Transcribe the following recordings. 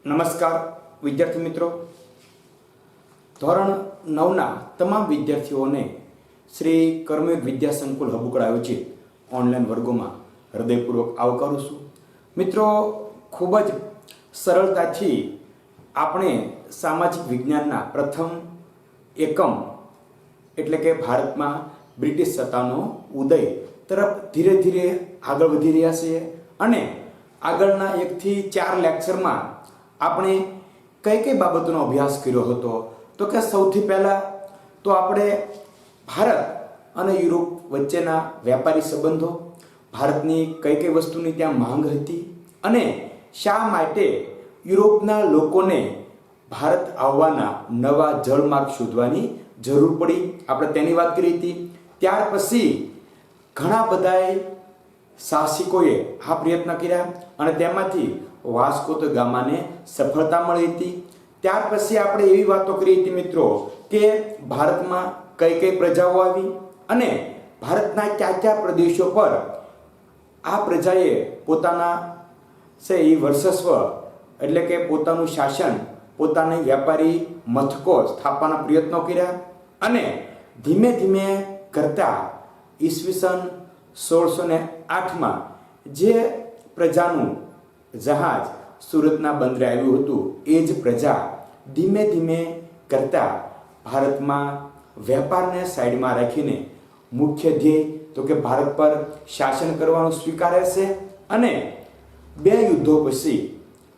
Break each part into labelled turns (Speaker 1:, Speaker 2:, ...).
Speaker 1: નમસ્કાર વિદ્યાર્થી મિત્રો, ધોરણ 9ના તમામ વિદ્યાર્થીઓને શ્રી કર્મયોગ વિદ્યા સંકુલ હબુકડા આયોજિત ઓનલાઈન વર્ગોમાં હૃદયપૂર્વક આવકારું છું. મિત્રો, ખૂબ જ સરળતાથી આપણે સામાજિક વિજ્ઞાનના પ્રથમ એકમ એટલે કે ભારતમાં બ્રિટિશ સત્તાનો ઉદય તરફ ધીરે ધીરે આગળ વધી રહ્યા છીએ અને આગળના 1 થી 4 લેક્ચરમાં આપણે કઈ કઈ બાબતોનો અભ્યાસ કર્યો હતો તો કે સૌથી પહેલા તો આપણે ભારત અને યુરોપ વચ્ચેના વેપારી સંબંધો, ભારતની કઈ કઈ વસ્તુની ત્યાં માંગ હતી અને શા માટે યુરોપના લોકોને ભારત આવવાના નવા જળમાર્ગ શોધવાની જરૂર પડી, આપણે તેની વાત કરી હતી. ત્યાર પછી ઘણા બધા સાહસિકોએ આ પ્રયત્ન કર્યા અને તેમાંથી વાસ્કો દ ગામાને સફળતા મળી હતી. ત્યાર પછી આપણે એવી વાતો કરી હતી મિત્રો કે ભારતમાં કઈ કઈ પ્રજાઓ આવી અને ભારતના કયા કયા પ્રદેશો પર આ પ્રજાએ પોતાના વર્ચસ્વ એટલે કે પોતાનું શાસન, પોતાની વ્યાપારી મથકો સ્થાપવાના પ્રયત્નો કર્યા અને ધીમે ધીમે કરતા ઈસવીસન 1608માં જે પ્રજાનું જહાજ સુરતના બંદરે આવ્યું હતું એ જ પ્રજા ધીમે ધીમે કરતા ભારતમાં વેપારને સાઈડમાં રાખીને મુખ્ય ધ્યેય તો કે ભારત પર શાસન કરવાનું સ્વીકારે છે. અને 2 યુદ્ધો પછી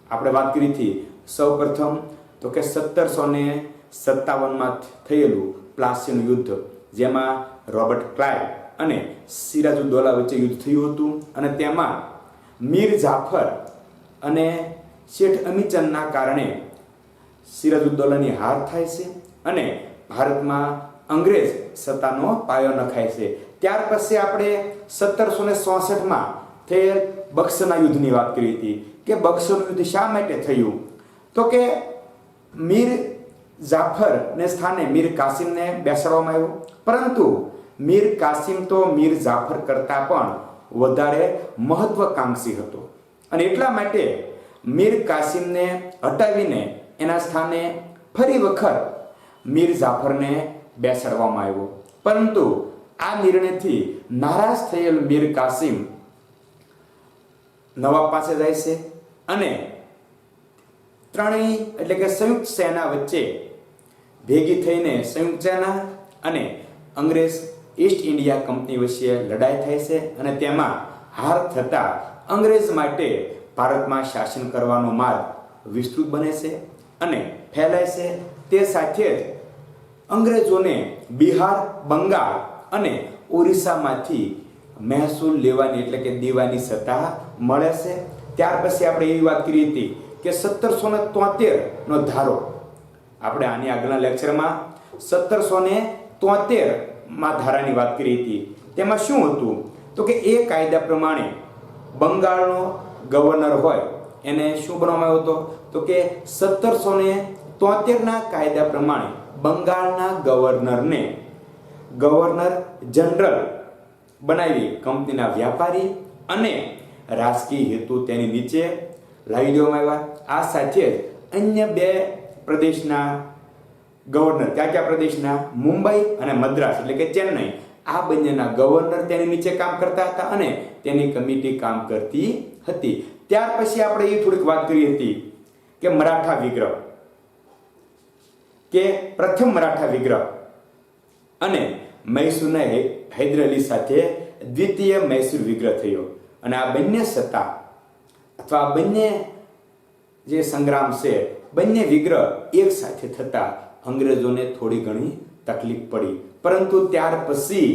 Speaker 1: આપણે વાત કરી હતી. સૌપ્રથમ તો કે 1757માં થયેલું પ્લાસીનું યુદ્ધ, જેમાં રોબર્ટ ક્લાઇવ અને સિરાજુદ્દૌલા વચ્ચે યુદ્ધ થયું હતું અને તેમાં મીર જાફર અને શેઠ અમીચંદના કારણે સિરાજુદ્દૌલાની હાર થાય છે અને ભારતમાં અંગ્રેજ સત્તાનો પાયો નખાય છે. ત્યાર પછી આપણે 1764માં થયેલ બક્સરના યુદ્ધની વાત કરી હતી કે બક્સરનું યુદ્ધ શા માટે થયું તો કે મીર જાફરને સ્થાને મીર કાસિમને બેસાડવામાં આવ્યો, પરંતુ મીર કાસિમ તો મીર જાફર કરતાં પણ વધારે મહત્વકાંક્ષી હતો અને એટલા માટે મીર કાસિમને હટાવીને એના સ્થાને ફરી વખત મીર જાફરને બેસાડવામાં આવ્યો. પરંતુ આ નિર્ણયથી નારાજ થયેલ મીર કાસિમ નવાબ પાસે જાય છે અને ત્રણેય એટલે કે સંયુક્ત સેના વચ્ચે ભેગી થઈને સંયુક્ત સેના અને અંગ્રેજ ઈસ્ટ ઇન્ડિયા કંપની વચ્ચે લડાઈ થાય છે અને તેમાં હાર થતા અંગ્રેજ માટે ભારતમાં શાસન કરવાનો માર્ગ વિસ્તૃત બને છે અને ફેલાય છે. તે સાથે જ અંગ્રેજોને બિહાર, બંગાળ અને ઓરિસ્સામાંથી મહેસૂલ લેવાની એટલે કે દેવાની સત્તા મળે છે. ત્યાર પછી આપણે એવી વાત કરી હતી કે 1773નો ધારો, આપણે આની આગળના લેક્ચરમાં 1773માં ધારાની વાત કરી હતી. તેમાં શું હતું તો કે એ કાયદા પ્રમાણે બંગાળનો ગવર્નર હોય એને શું બનાવવામાં આવ્યો હતો તો કે 1773ના કાયદા પ્રમાણે બંગાળના ગવર્નરને ગવર્નર જનરલ બનાવી કંપનીના વ્યાપારી અને રાજકીય હેતુ તેની નીચે લાવી દેવામાં આવ્યા. આ સાથે જ અન્ય 2 પ્રદેશના ગવર્નર, કયા પ્રદેશના, મુંબઈ અને મદ્રાસ એટલે કે ચેન્નઈ, આ બંનેના ગવર્નર તેની નીચે કામ કરતા હતા અને તેની કમિટી કામ કરતી હતી. ત્યાર પછી આપણે એ થોડીક વાત કરી હતી કે મરાઠા વિગ્રહ કે પ્રથમ મરાઠા વિગ્રહ અને મૈસૂરના હૈદર અલી સાથે દ્વિતીય મૈસૂર વિગ્રહ થયો અને આ બંને સત્તા અથવા બંને જે સંગ્રામ છે, બંને વિગ્રહ એક સાથે થતા અંગ્રેજોને થોડી ઘણી તકલીફ પડી. પરંતુ ત્યાર પછી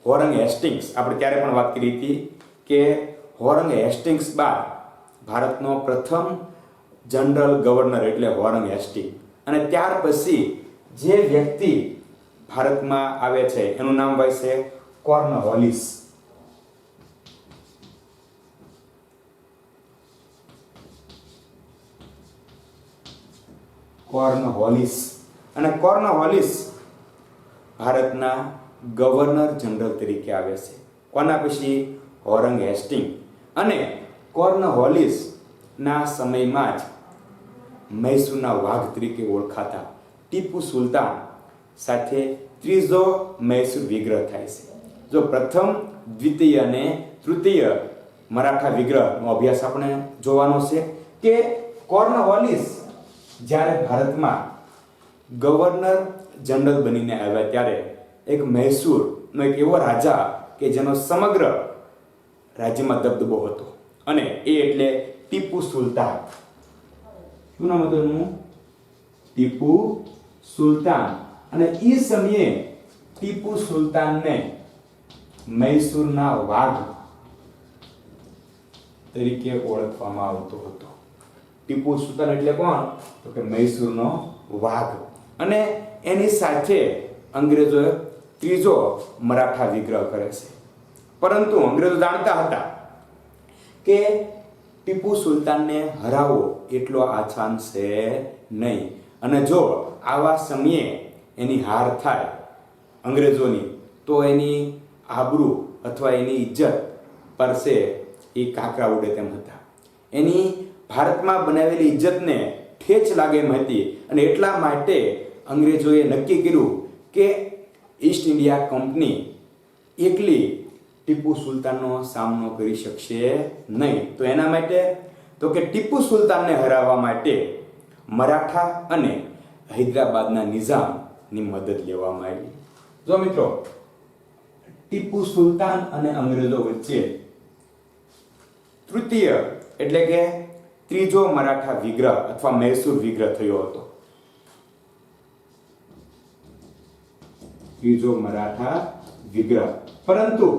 Speaker 1: હોરંગ હેસ્ટિંગ્સ, આપણે ત્યારે પણ વાત કરી હતી કે હોરંગ હેસ્ટિંગ્સ બાદ ભારતનો પ્રથમ જનરલ ગવર્નર એટલે હોરંગ હેસ્ટિંગ અને ત્યાર પછી જે વ્યક્તિ ભારતમાં આવે છે એનું નામ હોય છે કોર્નવાલિસ. કોર્નવાલિસ અને કોર્નવાલિસ ભારતના ગવર્નર જનરલ તરીકે આવે છે. કોના પછી? હોરંગ હેસ્ટિંગ અને કોર્નવાલિસના સમયમાં જ મૈસૂરના વાઘ તરીકે ઓળખાતા ટીપુ સુલતાન સાથે ત્રીજો મૈસૂર વિગ્રહ થાય છે. જો પ્રથમ, દ્વિતીય અને તૃતીય મરાઠા વિગ્રહનો અભ્યાસ આપણે જોવાનો છે કે કોર્નવોલિસ જ્યારે ભારતમાં ગવર્નર જનરલ બનીને આવ્યા ત્યારે એક મૈસૂરનો એક એવો રાજા કે જેનો સમગ્ર રાજ્યમાં દબદબો હતો, અને એ એટલે ટીપુ સુલતાન. શું નામ હતું એનું? ટીપુ સુલતાન. અને એ સમયે ટીપુ સુલતાનને મૈસૂરના વાઘ તરીકે ઓળખવામાં આવતો હતો. ટીપુ સુલતાન એટલે કોણ? તો કે મૈસૂરનો વાઘ. અને એની સાથે અંગ્રેજોએ ત્રીજો મરાઠા વિગ્રહ કરે છે. પરંતુ અંગ્રેજો જાણતા હતા કે ટીપુ સુલતાનને હરાવવો એટલો આસાન છે નહીં, અને જો આવા સમયે એની હાર થાય અંગ્રેજોની તો એની આબરૂ અથવા એની ઇજ્જત પર છે એ કાંકરા ઉડે તેમ હતા. એની ભારતમાં બનાવેલી ઇજ્જતને ઠેચ લાગે એમ હતી, અને એટલા માટે અંગ્રેજોએ નક્કી કર્યું કે ઈસ્ટ ઇન્ડિયા કંપની એકલી ટીપુ સુલતાનનો સામનો કરી શકશે નહીં. તો એના માટે તો કે ટીપુ સુલતાનને હરાવવા માટે મરાઠા અને હૈદરાબાદના નિઝામની મદદ લેવામાં આવી. જો મિત્રો, ટીપુ સુલતાન અને અંગ્રેજો વચ્ચે તૃતીય એટલે કે ત્રીજો મરાઠા વિગ્રહ અથવા મૈસૂર વિગ્રહ થયો હતો. ત્રીજો મરાઠા વિગ્રહ. પરંતુ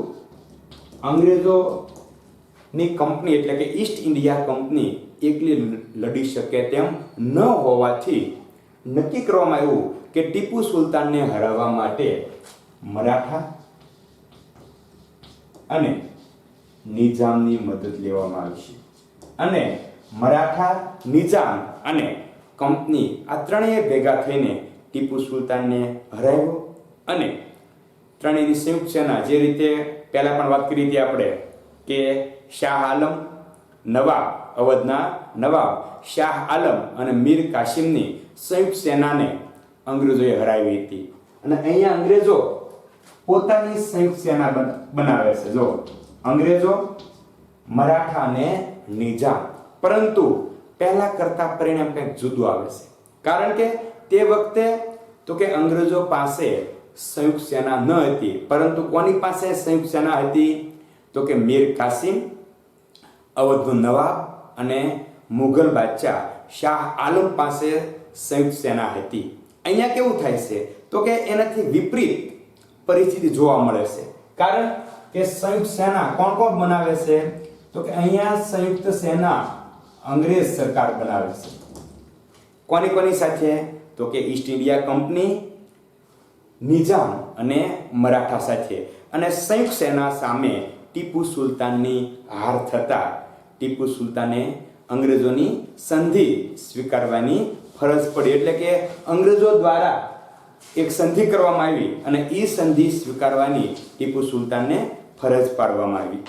Speaker 1: અંગ્રેજોની કંપની એટલે કે ઈસ્ટ ઇન્ડિયા કંપની એકલી લડી શકે તેમ ન હોવાથી નક્કી કરવામાં આવ્યું કે ટીપુ સુલતાનને હરાવવા માટે મરાઠા અને નિઝામની મદદ લેવામાં આવશે. અને મરાઠા, નિઝામ અને કંપની આ ત્રણેય ભેગા થઈને ટીપુ સુલતાનને હરાવ્યો, અને ત્રણેયની સંયુક્ત સેના, જે રીતે પહેલા પણ વાત કરી હતી આપણે કે શાહ આલમ, નવાબ, અવધના નવાબ શાહ આલમ અને મીર કાસિમની સંયુક્ત સેનાને અંગ્રેજોએ હરાવી હતી. અને અહીંયા અંગ્રેજો પોતાની સંયુક્ત સેના બનાવે છે. જો અંગ્રેજો, મરાઠા અને નિઝામ. પરંતુ પહેલા કરતા પરિણામ કંઈક જુદું આવે છે, કારણ કે તે વખતે તો કે અંગ્રેજો પાસે સંયુક્ત સેના ન હતી, પરંતુ કોની પાસે સંયુક્ત સેના હતી? તો કે મીર કાસિમ, અવધનો નવાબ અને મુઘલ બાદશાહ શાહ આલમ પાસે સંયુક્ત સેના હતી. અહીંયા કેવું થાય છે? તો કે એનાથી વિપરીત પરિસ્થિતિ જોવા મળે છે, કારણ કે સંયુક્ત સેના કોણ કોણ બનાવે છે? તો કે અહીંયા સંયુક્ત સેના અંગ્રેજ સરકાર બનાવે છે. કોની કોની સાથે? તો કે ઈસ્ટ ઇન્ડિયા કંપની, નિઝામ અને મરાઠા સાથે. અને સંયુક્ત સેના સામે ટીપુ સુલતાનની હાર થતા ટીપુ સુલતાને અંગ્રેજોની સંધિ સ્વીકારવાની ફરજ પડી. એટલે કે અંગ્રેજો દ્વારા એક સંધિ કરવામાં આવી, અને એ સંધિ સ્વીકારવાની ટીપુ સુલતાનને ફરજ પાડવામાં આવી.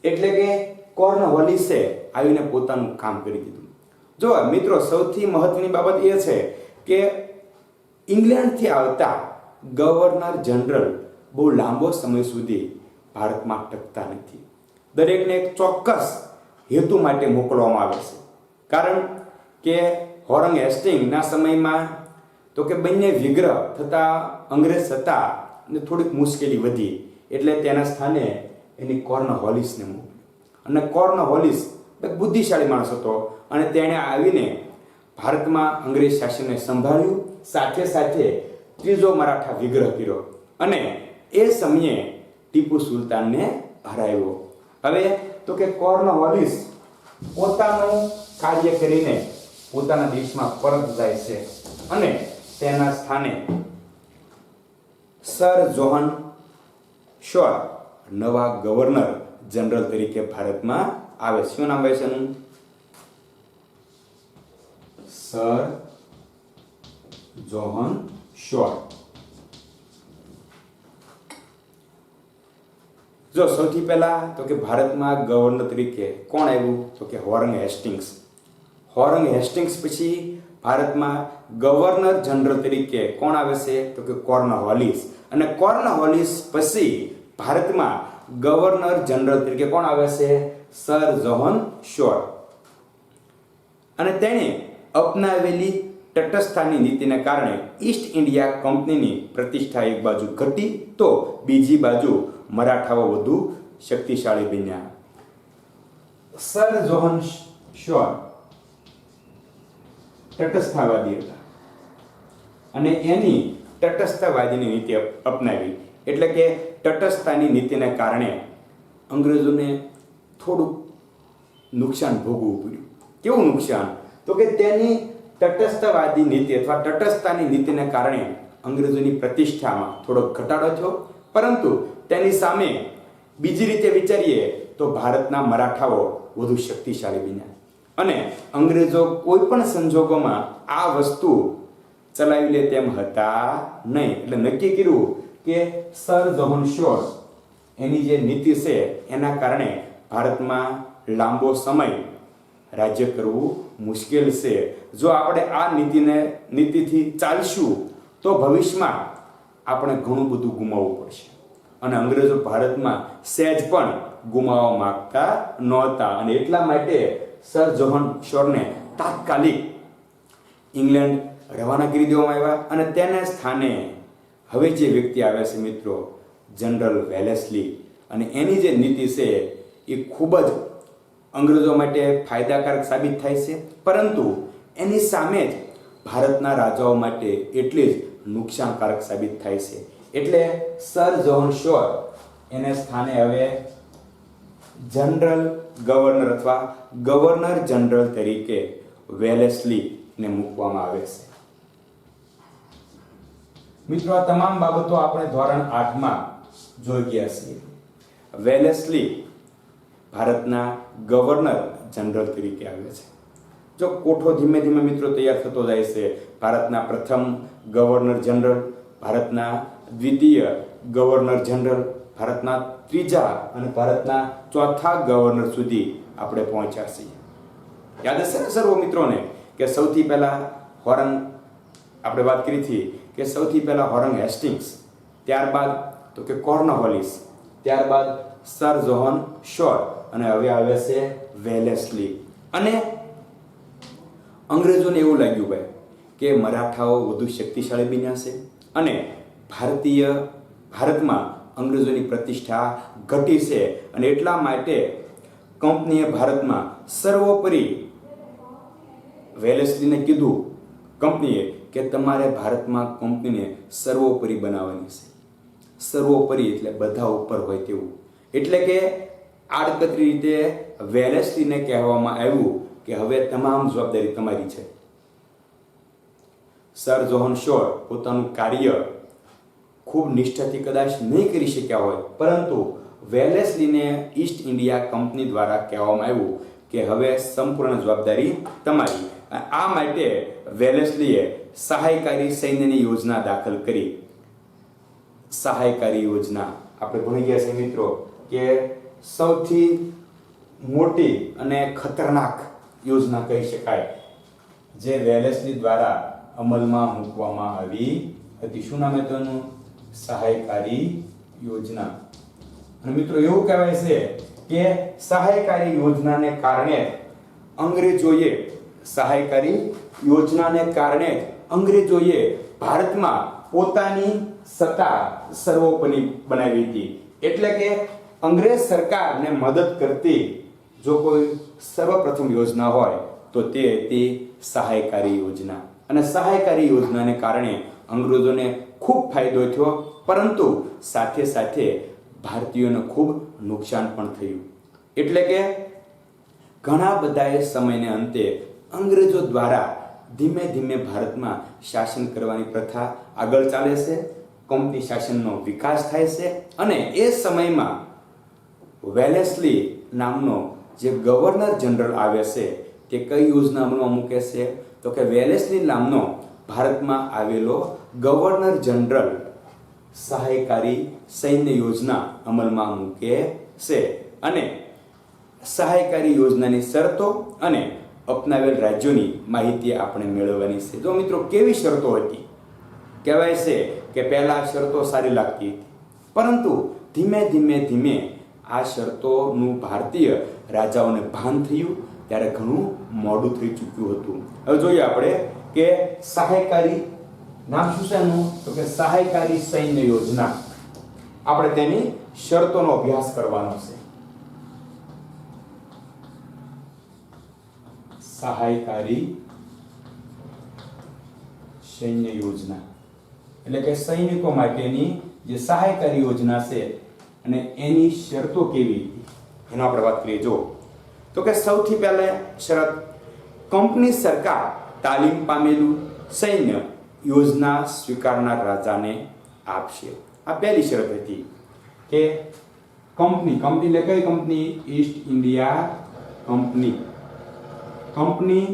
Speaker 1: એટલે કે કોર્નવોલિસે આવીને પોતાનું કામ કરી દીધું. જો મિત્રો, સૌથી મહત્વની બાબત એ છે કે ઇંગ્લેન્ડથી આવતા ગવર્નર જનરલ બહુ લાંબો સમય સુધી ભારતમાં ટકતા નથી. દરેકને એક ચોક્કસ હેતુ માટે મોકલવામાં આવે છે, કારણ કે હોરંગ હેસ્ટિંગના સમયમાં તો કે બંને વિગ્રહ થતા અંગ્રેજ હતા અને થોડીક મુશ્કેલી વધી, એટલે તેના સ્થાને એની કોર્નવોલિસને મોકલી. અને કોર્નવોલિસ એક બુદ્ધિશાળી માણસ હતો, અને તેણે આવીને ભારતમાં અંગ્રેજ શાસનને સંભાળ્યું, સાથે સાથે ત્રીજો મરાઠા વિગ્રહ કર્યો, અને એ સમયે ટીપુ સુલતાનને હરાવ્યો. હવે તો કે કોર્નવોલિસ પોતાનું કાર્ય કરીને પોતાના દેશમાં પરત જાય છે, અને તેના સ્થાને સર જોહન શોર નવા ગવર્નર જનરલ તરીકે ભારતમાં આવે. શું નામ હોય છે એનું? સર જોહન શોર. જો સૌથી પહેલા તો કે ભારતમાં ગવર્નર તરીકે કોણ આવ્યું? તો કે હોરંગ હેસ્ટિંગ્સ. હોરંગ હેસ્ટિંગ્સ પછી ભારતમાં ગવર્નર જનરલ તરીકે કોણ આવે છે? તો કે કોર્નવાલિસ. અને કોર્નવાલિસ પછી ભારતમાં ગવર્નર જનરલ તરીકે કોણ આવે છે? સર જોહન શોર. અને તેણે અપનાવેલી તટસ્થતાની નીતિને કારણે ઈસ્ટ ઇન્ડિયા કંપનીની પ્રતિષ્ઠા એક બાજુ ઘટી તો બીજી બાજુ મરાઠાઓ વધુ શક્તિશાળી બન્યા. સર જોહન શોર તટસ્થતાવાદી હતા અને એની તટસ્થતાવાદીની નીતિ અપનાવી. એટલે કે તટસ્થતાની નીતિને કારણે અંગ્રેજોને થોડુંક નુકસાન ભોગવવું પડ્યું. કેવું નુકસાન? તો કે તેની તટસ્થવાદી નીતિ અથવા તટસ્થતાની નીતિને કારણે અંગ્રેજોની પ્રતિષ્ઠામાં થોડોક ઘટાડો થયો, પરંતુ તેની સામે બીજી રીતે વિચારીએ તો ભારતના મરાઠાઓ વધુ શક્તિશાળી બન્યા અને અંગ્રેજો કોઈ પણ સંજોગોમાં આ વસ્તુ ચલાવી લે તેમ હતા નહીં. એટલે નક્કી કર્યું કે સર જોહન શોર એની જે નીતિ છે એના કારણે ભારતમાં લાંબો સમય રાજ્ય કરવું મુશ્કેલ છે. જો આપણે આ નીતિથી ચાલશું તો ભવિષ્યમાં આપણે ઘણું બધું ગુમાવવું પડશે અને અંગ્રેજો ભારતમાં સહેજ પણ ગુમાવવા માંગતા નહોતા અને એટલા માટે સર જોહન શોરને તાત્કાલિક ઇંગ્લેન્ડ રવાના કરી દેવામાં આવ્યા અને તેના સ્થાને હવે જે વ્યક્તિ આવ્યા છે મિત્રો, જનરલ વેલેસ્લી. અને એની જે નીતિ છે એ ખૂબ જ અંગ્રેજો માટે ફાયદાકારક સાબિત થાય છે, પરંતુ એની સામે જ ભારતના રાજાઓ માટે એટલી જ નુકસાનકારક સાબિત થાય છે. એટલે સર જોહન શોર એને સ્થાને હવે જનરલ ગવર્નર અથવા ગવર્નર જનરલ તરીકે વેલેસ્લીને મૂકવામાં આવે છે. મિત્રો, આ તમામ બાબતો આપણે ધોરણ 8માં જોઈ ગયા છીએ. વેલેસ્લી ભારતના ગવર્નર જનરલ તરીકે આવે છે. જો કોઠો ધીમે ધીમે મિત્રો તૈયાર થતો જાય છે. ભારતના પ્રથમ ગવર્નર જનરલ, ભારતના દ્વિતીય ગવર્નર જનરલ, ભારતના ત્રીજા અને ભારતના ચોથા ગવર્નર સુધી આપણે પહોંચ્યા છીએ. યાદ હશે ને સર્વ મિત્રોને કે સૌથી પહેલા હોરંગ, આપણે વાત કરી હતી કે સૌથી પહેલા હોરંગ હેસ્ટિંગ્સ, ત્યારબાદ તો કે કોર્નવાલિસ, ત્યારબાદ સર જોહન શોર અને હવે આવે છે વેલેસ્લી. અને અંગ્રેજોને એવું લાગ્યું ભાઈ કે મરાઠાઓ વધુ શક્તિશાળી બન્યા છે અને ભારતમાં અંગ્રેજોની પ્રતિષ્ઠા ઘટી છે અને એટલા માટે કંપનીએ ભારતમાં સર્વોપરી વેલેસ્લીને કીધું કંપનીએ કે તમારે ભારતમાં કંપનીને સર્વોપરી બનાવવાની છે. સર્વોપરી એટલે બધા ઉપર હોય તેવું. એટલે કે આડકતરી રીતે વેલેસ્લીને કહેવામાં આવ્યું કે હવે તમામ જવાબદારી તમારી છે. સર જોહન શોર પોતાનું કાર્ય ખૂબ નિષ્ઠાથી કદાચ નહીં કરી શક્યા હોય, પરંતુ વેલેસ્લીને ઈસ્ટ ઇન્ડિયા કંપની દ્વારા કહેવામાં આવ્યું કે હવે સંપૂર્ણ જવાબદારી તમારી. આ માટે વેલેસ્લીએ સહાયકારી સૈન્યની યોજના દાખલ કરી. સહાયકારી યોજના આપણે ભણી ગયા છે મિત્રો કે સૌથી મોટી અને ખતરનાક યોજના કહી શકાય જે વેલેસ્લી દ્વારા અમલમાં મૂકવામાં આવી હતી. શું નામ હતું એનું? સહાયકારી યોજના. અને મિત્રો એવું કહેવાય છે કે સહાયકારી યોજનાને કારણે અંગ્રેજોએ ભારતમાં પોતાની સત્તા સર્વોપરી બનાવી હતી. એટલે કે અંગ્રેજ સરકારને મદદ કરતી જો કોઈ સર્વપ્રથમ યોજના હોય તો તે હતી સહાયકારી યોજના. અને સહાયકારી યોજનાને કારણે અંગ્રેજોને ખૂબ ફાયદો થયો, પરંતુ સાથે સાથે ભારતીયોને ખૂબ નુકસાન પણ થયું. એટલે કે ઘણા બધાએ સમયને અંતે અંગ્રેજો દ્વારા ધીમે ધીમે ભારતમાં શાસન કરવાની પ્રથા આગળ ચાલે છે. કંપની શાસનનો વિકાસ થાય છે અને એ સમયમાં વેલેસ્લી નામનો જે ગવર્નર જનરલ આવે છે તે કઈ યોજના અમલમાં મૂકે છે? તો કે વેલેસ્લી નામનો ભારતમાં આવેલો ગવર્નર જનરલ સહાયકારી સૈન્ય યોજના અમલમાં મૂકે છે. અને સહાયકારી યોજનાની શરતો અને અપનાવેલ રાજ્યોની માહિતી આપણે મેળવવાની છે. જો મિત્રો કેવી શરતો હતી, કહેવાય છે કે પહેલા શરતો સારી લાગતી હતી, પરંતુ ધીમે ધીમે આ શરતોનું ભારતીય રાજાઓને ભાન થયું ત્યારે ઘણું મોડું થઈ ચૂક્યું હતું. હવે જોઈએ આપણે કે સહાયકારી નામ શું છે એનું, તો કે સહાયકારી સૈન્ય યોજના. આપણે તેની શરતોનો અભ્યાસ કરવાનો છે. સહાયકારી સૈન્ય યોજના એટલે કે સૈનિકો માટેની જે સહાયકારી યોજના છે અને એની શરતો કેવી હતી એનો આપણે વાત કરીએ. જો તો કે સૌથી પહેલા શરત, કંપની સરકાર તાલીમ પામેલું સૈન્ય યોજના સ્વીકારનાર રાજાને આપશે. આ પહેલી શરત હતી કે કંપની એટલે કઈ કંપની? ઈસ્ટ ઇન્ડિયા કંપની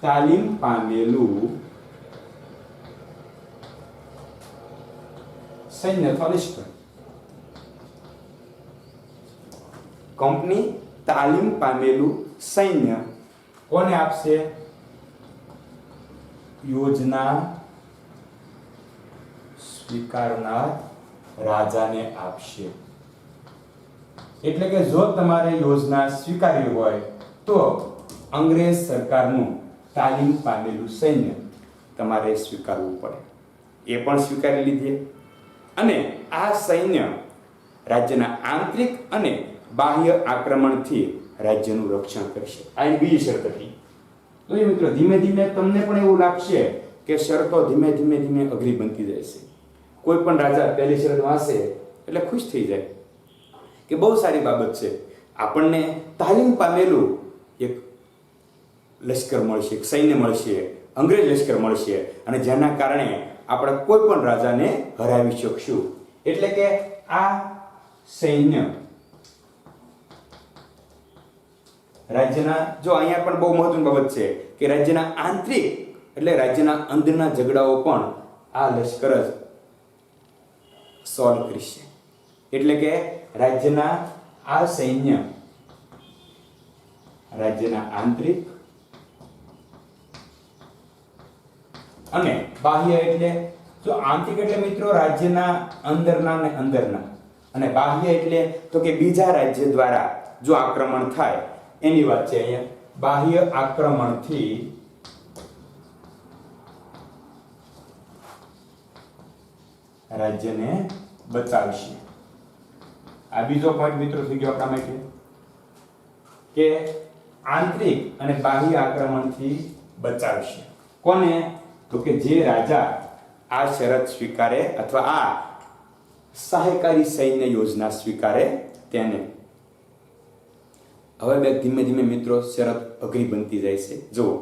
Speaker 1: તાલીમ પામેલું સૈન્ય અથવા લશ્કર. કંપની તાલીમ પામેલું સૈન્ય કોને આપશે? યોજના સ્વીકારનાર રાજાને આપશે. એટલે કે જો તમારે યોજના સ્વીકારવી હોય તો અંગ્રેજ સરકારનું તાલીમ પામેલું સૈન્ય તમારે સ્વીકારવું પડે. એ પણ સ્વીકારી લીધી અને આ સૈન્ય રાજ્યના આંતરિક અને બાહ્ય આક્રમણથી રાજ્યનું રક્ષણ કરશે. આ બીજી શરત હતી. તો એ મિત્રો ધીમે ધીમે તમને પણ એવું લાગશે કે શરતો ધીમે ધીમે અઘરી બનતી જાય છે. કોઈ પણ રાજા પહેલી શરત વાંચે એટલે ખુશ થઈ જાય કે બહુ સારી બાબત છે, આપણને તાલીમ પામેલું એક લશ્કર મળશે, એક સૈન્ય મળશે, અંગ્રેજ લશ્કર મળશે અને જેના કારણે આપણે કોઈ પણ રાજાને હરાવી શકશું. એટલે કે આ સૈન્ય રાજ્યના, જો અહીંયા પણ બહુ મહત્વની બાબત છે કે રાજ્યના આંતરિક એટલે રાજ્યના અંદરના ઝઘડાઓ પણ આ લશ્કર જ સોલ્વ કરશે. એટલે કે રાજ્યના આ સૈન્ય રાજ્યના આંતરિક અને બાહ્ય એટલે, જો આંતરિક એટલે મિત્રો રાજ્યના અંદરના અને બાહ્ય એટલે તો કે બીજા રાજ્ય દ્વારા જો આક્રમણ થાય એની વાત છે. અહીંયા બાહ્ય આક્રમણથી રાજ્યને બચાવશે. આ બીજો પોઈન્ટ મિત્રો થઈ ગયો આપણા માટે કે આંતરિક અને બાહ્ય આક્રમણથી બચાવશે. કોને? તો કે જે રાજા આ શરત સ્વીકારે અથવા આ સહાયકારી સૈન્ય યોજના સ્વીકારે તેને. હવે બે ધીમે ધીમે મિત્રો શરત અઘરી બનતી જાય છે. જુઓ,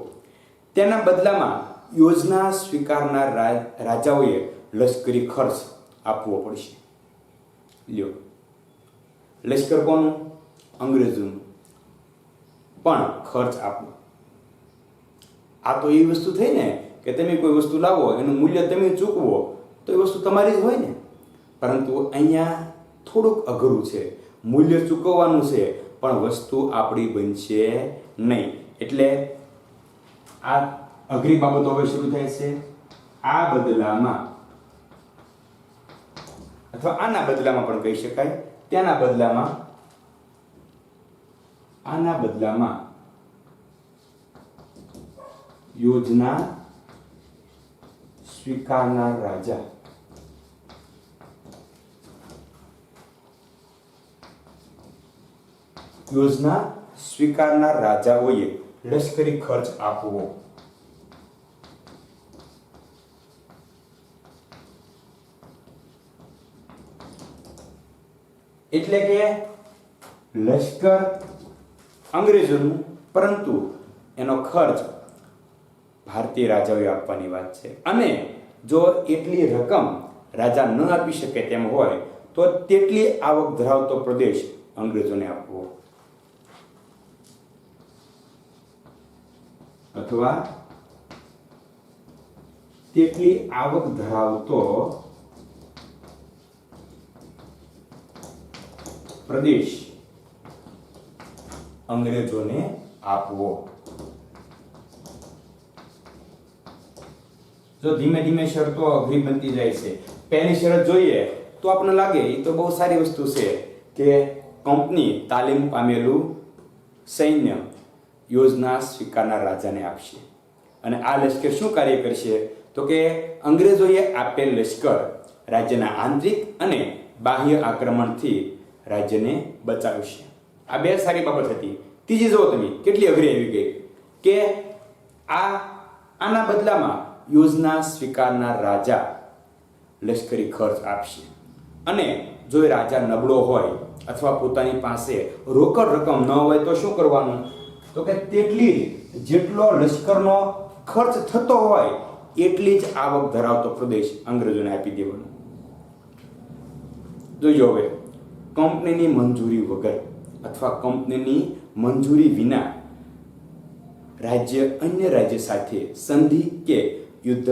Speaker 1: તેના બદલામાં યોજના સ્વીકારનાર રાજાઓએ લશ્કરી ખર્ચ આપવો પડશે. લ્યો, લશ્કર કોનું? અંગ્રેજોનું, પણ ખર્ચ આપવો. આ તો એવી વસ્તુ થઈ ને કે તમે કોઈ વસ્તુ લાવો એનું મૂલ્ય તમે ચૂકવો તો એ વસ્તુ તમારી જ હોય ને. પરંતુ અહીંયા થોડુંક અઘરું છે, મૂલ્ય ચૂકવવાનું છે પણ વસ્તુ આપણી બનશે નહીં. એટલે આ અઘરી બાબતો હવે શરૂ થાય છે. આ બદલામાં અથવા આના બદલામાં પણ કહી શકાય, તેના બદલામાં આના બદલામાં યોજના સ્વીકારનાર રાજા યોજના સ્વીકારનાર રાજાઓએ લશ્કરી ખર્ચ આપવો. એટલે કે લશ્કર અંગ્રેજોનું, પરંતુ એનો ખર્ચ ભારતીય રાજાઓએ આપવાની વાત છે. અને જો એટલી રકમ રાજા ન આપી શકે તેમ હોય તો તેટલી આવક ધરાવતો પ્રદેશ અંગ્રેજોને આપવો, અથવા તેટલી આવક ધરાવતો પ્રદેશ અંગ્રેજોને આપવો. જો ધીમે ધીમે શરતો અઘરી બનતી જાય છે. પહેલી શરત જોઈએ તો આપણને લાગે એ તો બહુ સારી વસ્તુ છે કે કંપની તાલીમ પામેલું સૈન્ય યોજના સ્વીકારનાર રાજાને આપશે. અને આ લશ્કર શું કાર્ય કરશે? તો કે અંગ્રેજોએ આપેલ લશ્કર રાજ્યના આંતરિક અને બાહ્ય આક્રમણથી રાજ્યને બચાવશે. આ બે સારી બાબત હતી. ત્રીજી જો તમે કેટલી અઘરી આવી ગઈ કે આના બદલામાં યોજના સ્વીકારનાર રાજા લશ્કરી ખર્ચ આપશે. અને જો એ રાજા નબળો હોય અથવા પોતાની પાસે રોકડ રકમ ન હોય તો શું કરવાનું? તો કે તેટલી જેટલો લશ્કરનો ખર્ચ થતો હોય એટલી જ આવક ધરાવતો પ્રદેશ અંગ્રેજોને આપી દેવાનો. જોજો હવે, કંપનીની મંજૂરી વગર અથવા કંપનીની મંજૂરી વિના રાજ્ય અન્ય રાજ્ય સાથે સંધિ કે યુદ્ધ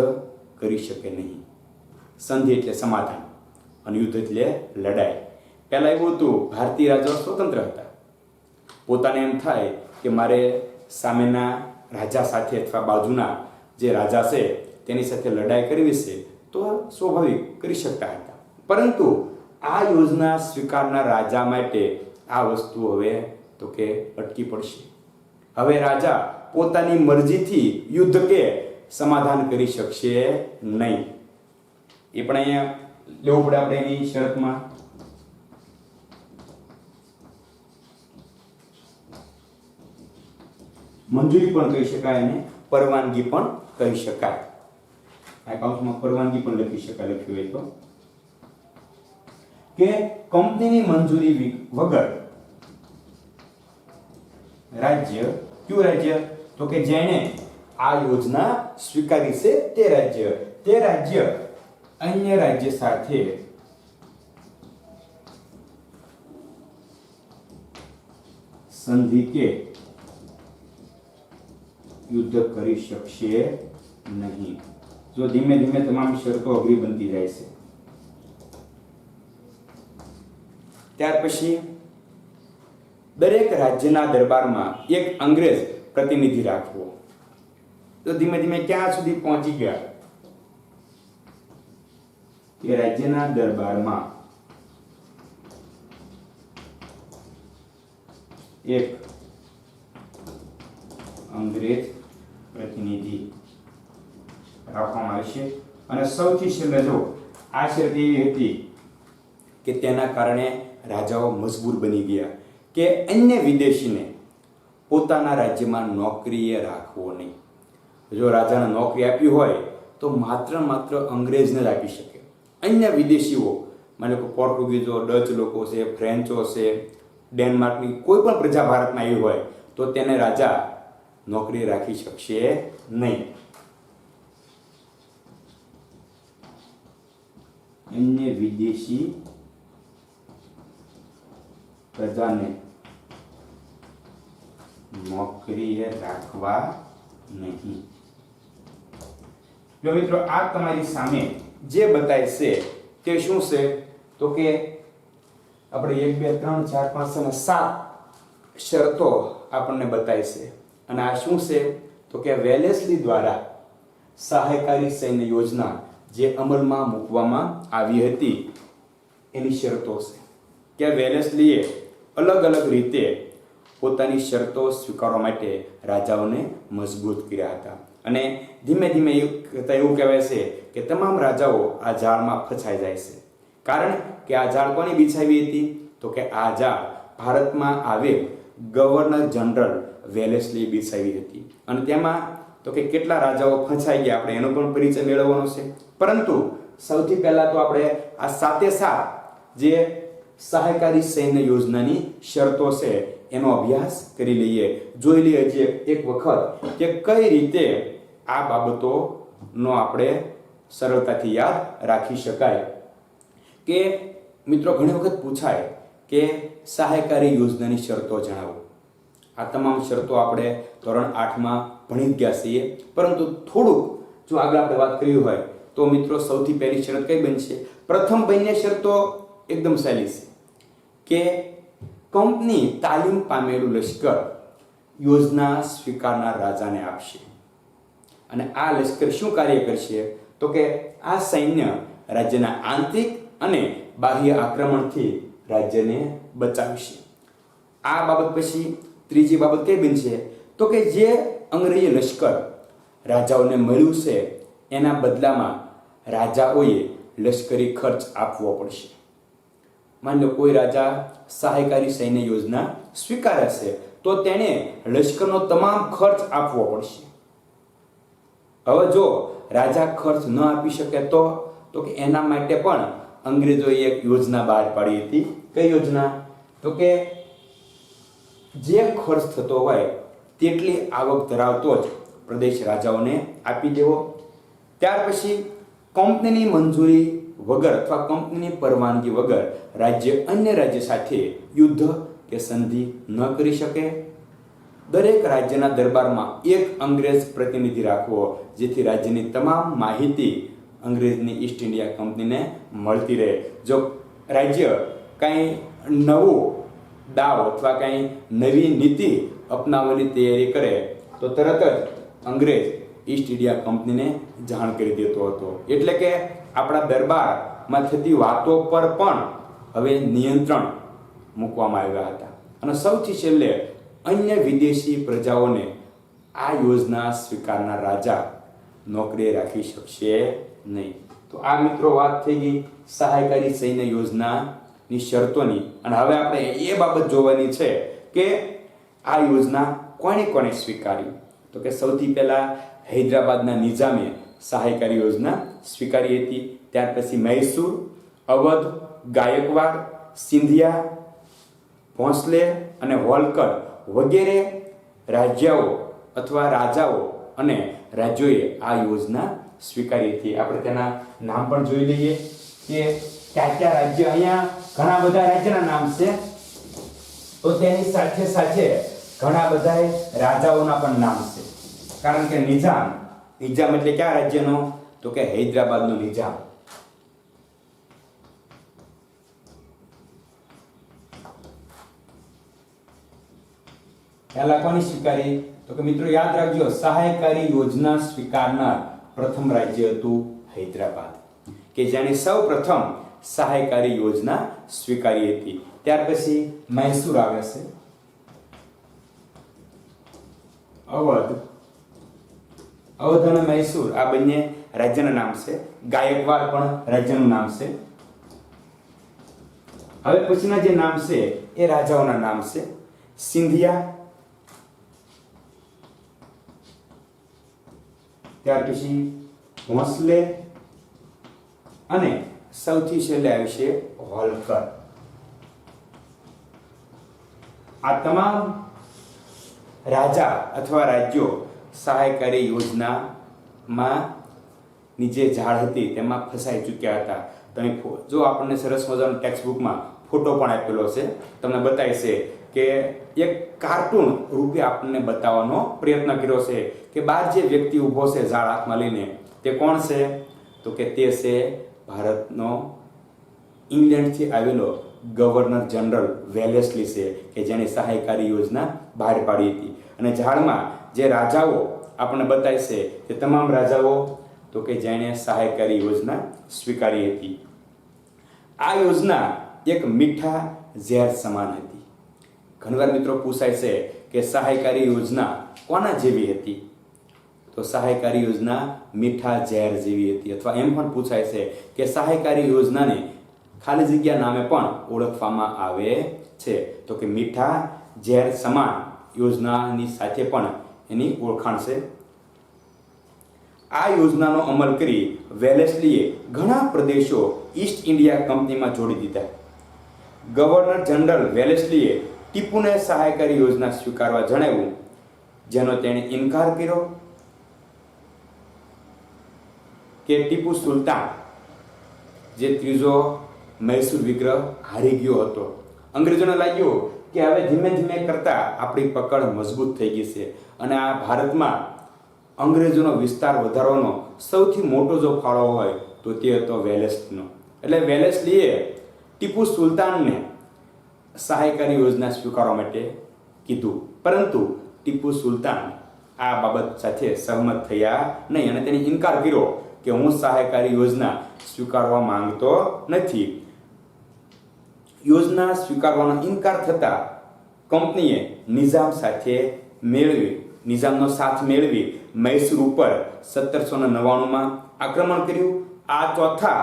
Speaker 1: કરી શકે નહીં. સંધિ એટલે સમાધાન અને યુદ્ધ એટલે લડાઈ. પહેલા એવું હતું, ભારતીય રાજાઓ સ્વતંત્ર હતા. પોતાને એમ થાય કે મારે સામેના રાજા સાથે અથવા બાજુના જે રાજા છે તેની સાથે લડાઈ કરવી છે તો સ્વાભાવિક કરી શકતા હતા. પરંતુ આ યોજના સ્વીકારનાર રાજા માટે આ વસ્તુ હવે તો કે અટકી પડશે. હવે રાજા પોતાની મરજીથી યુદ્ધ કે સમાધાન કરી શકશે નહીં. એ પણ અહીંયા લેવું પડે આપણે એની શરતમાં. મંજૂરી પણ કહી શકાય અને પરવાનગી પણ કહી શકાય. આ કૌંસમાં પરવાનગી પણ લખી શકાય, લખ્યું હોય તો કે કંપનીની મંજૂરી વગર રાજ્ય, કયું રાજ્ય? તો કે જેણે આ યોજના સ્વીકારી છે તે રાજ્ય અન્ય રાજ્ય સાથે સંધિ કે યુદ્ધ કરી શકશે નહીં. જો ધીમે ધીમે તમામ શરતો અઘરી બનતી જાય છે. ત્યાર પછી દરેક રાજ્યના દરબારમાં એક અંગ્રેજ પ્રતિનિધિ રાખવો. તો ધીમે ધીમે ક્યાં સુધી પહોંચી ગયા કે રાજ્યના દરબારમાં એક અંગ્રેજ પ્રતિનિધિ રાખવામાં આવશે. અને સૌથી છેલ્લે જો આ શરત એવી હતી કે તેના કારણે રાજાઓ મજબૂર બની ગયા કે અન્ય વિદેશીને પોતાના રાજ્યમાં નોકરીએ રાખવો નહીં. જો રાજાને નોકરી આપી હોય તો માત્ર અંગ્રેજને જ આપી શકે. અન્ય વિદેશીઓ, માનો કે પોર્ટુગીઝો, ડચ લોકો છે, ફ્રેન્ચો છે, ડેનમાર્કની કોઈ પણ પ્રજા ભારતમાં આવી હોય તો તેને રાજા નોકરી રાખી શકશે નહીં. અન્ય વિદેશી પ્રજાને નોકરીએ રાખવા નહીં. જો મિત્રો, આ તમારી સામે જે બતાય છે તે શું છે? તો કે આપણે 1 2 3 4 5 અને 7 શરતો આપણને બતાય છે. અને આ શું છે? તો કે વેલેસ્લી દ્વારા સહાયકારી સૈન્ય યોજના જે અમલમાં મૂકવામાં આવી હતી એની શરતો છે કે વેલેસ્લીએ અલગ અલગ રીતે પોતાની શરતો સ્વીકારવા માટે રાજાઓને મજબૂત કર્યા હતા. અને ધીમે ધીમે એવું કહેવાય છે કે તમામ રાજાઓ આ જાળમાં ફસાઈ જાય છે. કારણ કે આ જાળ કોની બિછાવી હતી? તો કે આ જાળ ભારતમાં આવેલ ગવર્નર જનરલ વેલેસ્લી બિછાવી હતી. અને તેમાં તો કે કેટલા રાજાઓ ફસાઈ ગયા આપણે એનો પણ પરિચય મેળવવાનો છે. પરંતુ સૌથી પહેલા તો આપણે આ 7 જે સહાયકારી સૈન્ય યોજનાની શરતો છે એનો અભ્યાસ કરી લઈએ. જોઈ લઈએ એક વખત કે કઈ રીતે આ બાબતોનો આપણે સરળતાથી યાદ રાખી શકાય. કે મિત્રો, ઘણી વખત પૂછાય કે સહાયકારી યોજનાની શરતો જણાવો. આ તમામ શરતો આપણે ધોરણ 8માં ભણી ગયા છીએ, પરંતુ થોડુંક જો આગળ આપણે વાત કરવી હોય તો મિત્રો સૌથી પહેલી શરત કઈ બનશે? પ્રથમ બંને શરતો એકદમ સહેલી છે કે કંપની તાલીમ પામેલું લશ્કર યોજના સ્વીકારનાર રાજાને આપશે. અને આ લશ્કર શું કાર્ય કરશે? તો કે આ સૈન્ય રાજ્યના આંતરિક અને બાહ્ય આક્રમણથી રાજ્યને બચાવશે. આ બાબત પછી ત્રીજી બાબત કઈ બનશે? તો કે જે અંગ્રેજી લશ્કર રાજાઓને મળ્યું છે એના બદલામાં રાજાઓએ લશ્કરી ખર્ચ આપવો પડશે. માની લો કોઈ રાજા સહાયકારી સૈન્ય યોજના સ્વીકારે છે તો તેણે લશ્કરનો તમામ ખર્ચ આપવો પડશે. હવે જો રાજા ખર્ચ ન આપી શકે તો કે એના માટે પણ અંગ્રેજોએ એક યોજના બહાર પાડી હતી. કઈ યોજના? તો કે જે ખર્ચ થતો હોય તેટલી આવક ધરાવતો જ પ્રદેશ રાજાઓને આપી દેવો. ત્યાર પછી કંપનીની મંજૂરી વગર અથવા કંપનીની પરવાનગી વગર રાજ્ય અન્ય રાજ્ય સાથે યુદ્ધ કે સંધિ ન કરી શકે. દરેક રાજ્યના દરબારમાં એક અંગ્રેજ પ્રતિનિધિ રાખવો, જેથી રાજ્યની તમામ માહિતી અંગ્રેજની ઈસ્ટ ઇન્ડિયા કંપનીને મળતી રહે. જો રાજ્ય કાંઈ નવું દાવ અથવા કાંઈ નવી નીતિ અપનાવવાની તૈયારી કરે તો તરત જ અંગ્રેજ ઈસ્ટ ઇન્ડિયા કંપનીને જાણ કરી દેતો હતો. એટલે કે આપણા દરબારમાં થતી વાતો પર પણ હવે નિયંત્રણ મૂકવામાં આવ્યા હતા. અને સૌથી છેલ્લે અન્ય વિદેશી પ્રજાઓને આ યોજના સ્વીકારનાર રાજા નોકરીએ રાખી શકશે નહીં. તો આ મિત્રો વાત થઈ ગઈ સહાયકારી સૈન્ય યોજનાની શરતોની. અને હવે આપણે એ બાબત જોવાની છે કે આ યોજના કોણે સ્વીકારી? તો કે સૌથી પહેલા હૈદરાબાદના નિઝામે સહાયકારી યોજના સ્વીકારી હતી. ત્યાર પછી મૈસૂર, અવધ, ગાયકવાડ, સિંધિયા, ભોંસલે અને હોલકર વગેરે રાજ્યો અથવા રાજાઓ અને રાજ્યોએ આ યોજના સ્વીકારી હતી. આપણે તેના નામ પણ જોઈ લઈએ કે કયા રાજ્ય. અહીંયા ઘણા બધા રાજ્યના નામ છે, તો તેની સાથે સાથે ઘણા બધા રાજાઓના પણ નામ છે. કારણ કે નિઝામ એટલે કયા રાજ્યનો? તો કે હૈદરાબાદનો નિઝામ. પહેલા કોની સ્વીકારી? તો કે મિત્રો યાદ રાખજો, સહાયકારી યોજના સ્વીકારનાર પ્રથમ રાજ્ય હતું હૈદરાબાદ, કે જેણે સૌ પ્રથમ સહાયકારી યોજના સ્વીકારી હતી. ત્યાર પછી મૈસૂર આવે છે, અવધ અને મૈસૂર આ બંને રાજ્યના નામ છે. ગાયકવાડ પણ રાજ્યનું નામ છે. હવે પછીના જે નામ છે એ રાજાઓના નામ છે. સિંધિયા, ત્યાર પછી ભોંસલે અને સૌથી છેલ્લે આવશે હોલકર. આ તમામ રાજા અથવા રાજ્યો સહાયકારી યોજનામાં ની જે ઝાડ હતી તેમાં ફસાઈ ચૂક્યા હતા. તમે જો આપણને સરસ મજાનો ટેક્સ્ટ બુકમાં ફોટો પણ આપેલો છે, તમને બતાવે છે કે એક કાર્ટૂન રૂપે આપણને બતાવવાનો પ્રયત્ન કર્યો છે કે બહાર જે વ્યક્તિ ઊભો છે ઝાડ હાથમાં લઈને તે કોણ છે? તો કે તે છે ભારતનો ઇંગ્લેન્ડથી આવેલો ગવર્નર જનરલ વેલેસ્લી છે, કે જેણે સહાયકારી યોજના બહાર પાડી હતી. અને ઝાડમાં જે રાજાઓ આપણને બતાવે છે તે તમામ રાજાઓ તો કે જેણે સહાયકારી યોજના સ્વીકારી હતી. આ યોજના એક મીઠા ઝેર સમાન હતી. ઘણીવાર મિત્રો પૂછાય છે કે સહાયકારી યોજના કોના જેવી હતી? તો સહાયકારી યોજના મીઠા ઝેર જેવી હતી. અથવા એમ પણ પૂછાય છે કે સહાયકારી યોજનાને ખાલી જગ્યા નામે પણ ઓળખવામાં આવે છે. તો કે મીઠા ઝેર સમાન યોજનાની સાથે પણ એની ઓળખાણ છે. આ યોજનાનો અમલ કરી વેલેસ્લીએ ઘણા પ્રદેશો ઈસ્ટ ઇન્ડિયા કંપનીમાં જોડી દીધા. ગવર્નર જનરલ વેલેસ્લીએ ટીપુને સહાયકારી યોજના સ્વીકારવા જણાવ્યું, જેનો તેણે ઇનકાર કર્યો કે ટીપુ સુલતાન જે ત્રીજો મૈસૂર વિગ્રહ હારી ગયો હતો. અંગ્રેજોને લાગ્યું કે હવે ધીમે ધીમે કરતા આપણી પકડ મજબૂત થઈ ગઈ છે અને આ ભારતમાં અંગ્રેજોનો વિસ્તાર વધારવાનો સૌથી મોટો જો ફાળો હોય તો તે હતો વેલેસ્લીનો. એટલે વેલેસ્લીએ ટીપુ સુલતાનને સહાયકારી યોજના સ્વીકારવા માટે કીધું, પરંતુ ટીપુ સુલતાન આ બાબત સાથે સહમત થયા નહીં અને તેને ઇનકાર કર્યો કે હું સહાયકારી યોજના સ્વીકારવા માંગતો નથી. યોજના સ્વીકારવાનો ઇનકાર થતા કંપનીએ નિઝામનો સાથ મેળવી મૈસૂર ઉપર 1799માં આક્રમણ કર્યું. આ ચોથા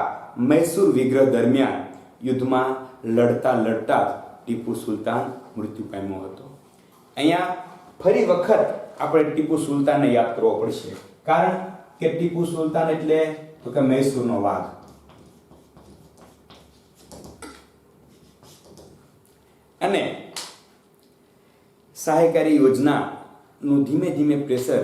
Speaker 1: મૈસૂર વિગ્રહ દરમિયાન યુદ્ધમાં લડતા ટીપુ સુલતાન મૃત્યુ પામ્યો હતો. અહીંયા ફરી વખત આપણે ટીપુ સુલતાનને યાદ કરવો પડશે, કારણ કે ટીપુ સુલતાન એટલે તો કે મૈસૂરનો વાઘ. અને સહાયકારી યોજનાનું ધીમે ધીમે પ્રેશર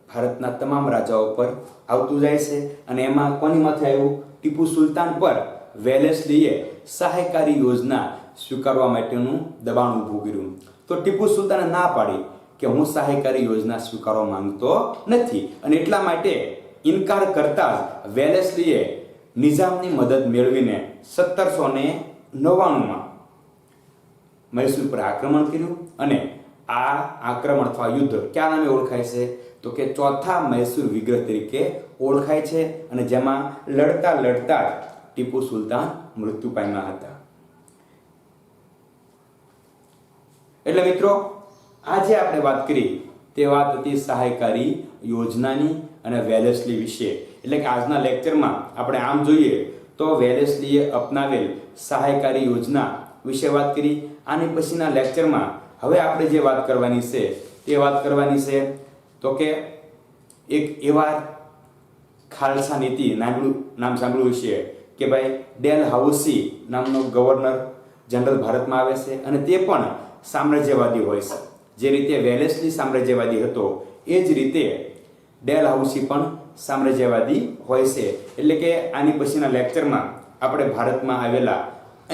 Speaker 1: ભારતના તમામ રાજાઓ પર આવતું જાય છે અને એમાં કોની માથે આવ્યું? ટીપુ સુલતાન પર વેલેસ્લીએ સહાયકારી યોજના સ્વીકારવા માટેનું દબાણ ઊભું કર્યું. તો ટીપુ સુલતાને ના પાડી કે હું સહાયકારી યોજના સ્વીકારવા માંગતો નથી અને એટલા માટે ઇનકાર કરતા જ વેલેસ્લીએ નિઝામની મદદ મેળવીને 1799માં મૈસૂર પર આક્રમણ કર્યું અને આ આક્રમણ અથવા યુદ્ધ કયા નામે ઓળખાય છે? તો કે ચોથા મૈસૂર વિગ્રહ તરીકે ઓળખાય છે અને જેમાં લડતા ટીપુ સુલતાન મૃત્યુ પામ્યા હતા. એટલે મિત્રો, આજે આપણે વાત કરી તે વાત હતી સહાયકારી યોજનાની અને વેલેસ્લી વિશે. એટલે કે આજના લેક્ચરમાં આપણે આમ જોઈએ તો વેલેસ્લીએ અપનાવેલ સહાયકારી યોજના વિશે વાત કરી. આની પછીના લેક્ચરમાં હવે આપણે જે વાત કરવાની છે તે વાત કરવાની છે તો કે એક એવા ખાલસા નીતિ નામ સાંભળ્યું છે કે ભાઈ ડેલહાઉસી નામનો ગવર્નર જનરલ ભારતમાં આવે છે અને તે પણ સામ્રાજ્યવાદી હોય છે. જે રીતે વેલેસ્લી સામ્રાજ્યવાદી હતો એ જ રીતે ડેલહાઉસી પણ સામ્રાજ્યવાદી હોય છે. એટલે કે આની પછીના લેક્ચરમાં આપણે ભારતમાં આવેલા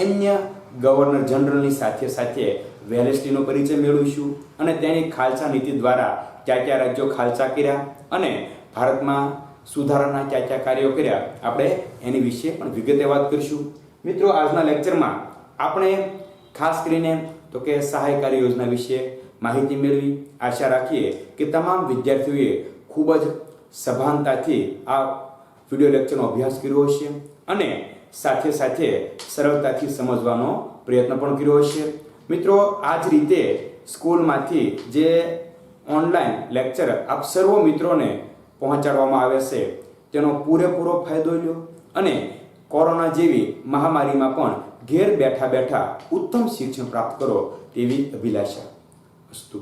Speaker 1: અન્ય ગવર્નર જનરલની સાથે વેલેસ્લીનો પરિચય મેળવીશું અને તેની ખાલસા નીતિ દ્વારા કયા રાજ્યો ખાલસા કર્યા અને ભારતમાં સુધારાના કયા કાર્યો કર્યા, આપણે એની વિશે પણ વિગતે વાત કરીશું. મિત્રો, આજના લેક્ચરમાં આપણે ખાસ કરીને તો કે સહાયકારી યોજના વિશે માહિતી મેળવી. આશા રાખીએ કે તમામ વિદ્યાર્થીઓએ ખૂબ જ સભાનતાથી આ વિડીયો લેક્ચરનો અભ્યાસ કર્યો હશે અને સાથે સરળતાથી સમજવાનો પ્રયત્ન પણ કર્યો હશે. મિત્રો, આ જ રીતે સ્કૂલમાંથી જે ઓનલાઈન લેક્ચર આપ સર્વ મિત્રોને પહોંચાડવામાં આવે છે તેનો પૂરેપૂરો ફાયદો લો અને કોરોના જેવી મહામારીમાં પણ ઘેર બેઠા ઉત્તમ શિક્ષણ પ્રાપ્ત કરો તેવી અભિલાષા. અસ્તુ.